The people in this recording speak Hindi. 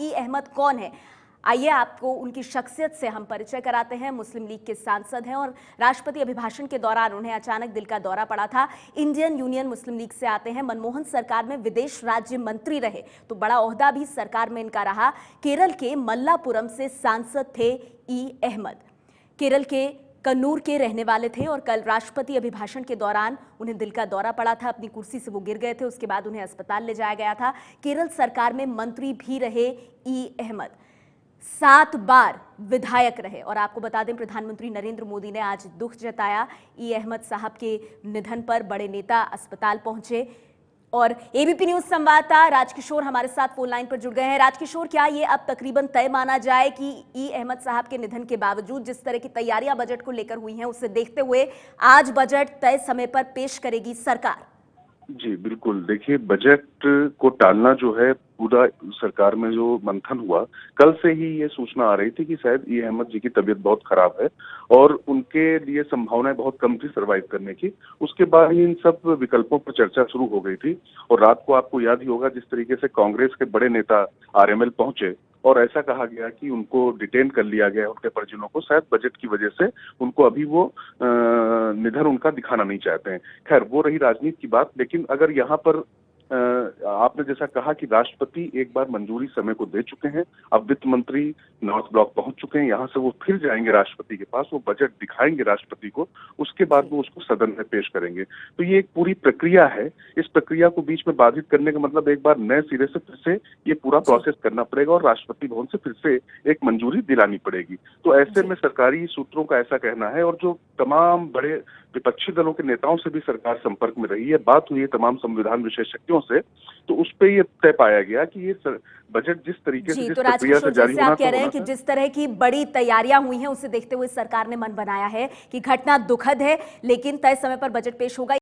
ई अहमद कौन है? आइए आपको उनकी शख्सियत से हम परिचय कराते हैं। मुस्लिम लीग के सांसद हैं और राष्ट्रपति अभिभाषण के दौरान उन्हें अचानक दिल का दौरा पड़ा था। इंडियन यूनियन मुस्लिम लीग से आते हैं। मनमोहन सरकार में विदेश राज्य मंत्री रहे, तो बड़ा ओहदा भी सरकार में इनका रहा। केरल के मल्लापुरम से सांसद थे ई अहमद। केरल के कन्नूर के रहने वाले थे और कल राष्ट्रपति अभिभाषण के दौरान उन्हें दिल का दौरा पड़ा था। अपनी कुर्सी से वो गिर गए थे, उसके बाद उन्हें अस्पताल ले जाया गया था। केरल सरकार में मंत्री भी रहे ई अहमद। 7 बार विधायक रहे और आपको बता दें, प्रधानमंत्री नरेंद्र मोदी ने आज दुख जताया ई अहमद साहब के निधन पर। बड़े नेता अस्पताल पहुंचे और एबीपी न्यूज संवाददाता राजकिशोर हमारे साथ फोन लाइन पर जुड़ गए हैं। राजकिशोर, क्या ये अब तकरीबन तय माना जाए कि ई अहमद साहब के निधन के बावजूद जिस तरह की तैयारियां बजट को लेकर हुई हैं, उसे देखते हुए आज बजट तय समय पर पेश करेगी सरकार? जी बिल्कुल, देखिए बजट को टालना जो है, पूरा सरकार में जो मंथन हुआ, कल से ही ये सूचना आ रही थी कि शायद ई अहमद जी की तबीयत बहुत खराब है और उनके लिए संभावनाएं बहुत कम थी सर्वाइव करने की। उसके बाद ही इन सब विकल्पों पर चर्चा शुरू हो गई थी और रात को आपको याद ही होगा जिस तरीके से कांग्रेस के बड़े नेता आरएमएल पहुंचे और ऐसा कहा गया कि उनको डिटेन कर लिया गया, उनके परिजनों को, शायद बजट की वजह से उनको अभी वो निधन उनका दिखाना नहीं चाहते हैं। खैर, वो रही राजनीति की बात, लेकिन अगर यहाँ पर आपने जैसा कहा कि राष्ट्रपति एक बार मंजूरी समय को दे चुके हैं, अब वित्त मंत्री नॉर्थ ब्लॉक पहुंच चुके हैं, यहाँ से वो फिर जाएंगे राष्ट्रपति के पास, वो बजट दिखाएंगे राष्ट्रपति को, उसके बाद वो उसको सदन में पेश करेंगे। तो ये एक पूरी प्रक्रिया है। इस प्रक्रिया को बीच में बाधित करने का मतलब एक बार नए सिरे से फिर से ये पूरा प्रोसेस करना पड़ेगा और राष्ट्रपति भवन से फिर से एक मंजूरी दिलानी पड़ेगी। तो ऐसे में सरकारी सूत्रों का ऐसा कहना है और जो तमाम बड़े विपक्षी दलों के नेताओं से भी सरकार संपर्क में रही है, बात हुई है तमाम संविधान विशेषज्ञों से, तो उस पे ये तय पाया गया कि ये बजट जिस तरीके से, जिस प्रक्रिया से जारी होना, आप कह रहे हैं कि जिस तरह की बड़ी तैयारियां हुई हैं, उसे देखते हुए सरकार ने मन बनाया है कि घटना दुखद है, लेकिन तय समय पर बजट पेश होगा।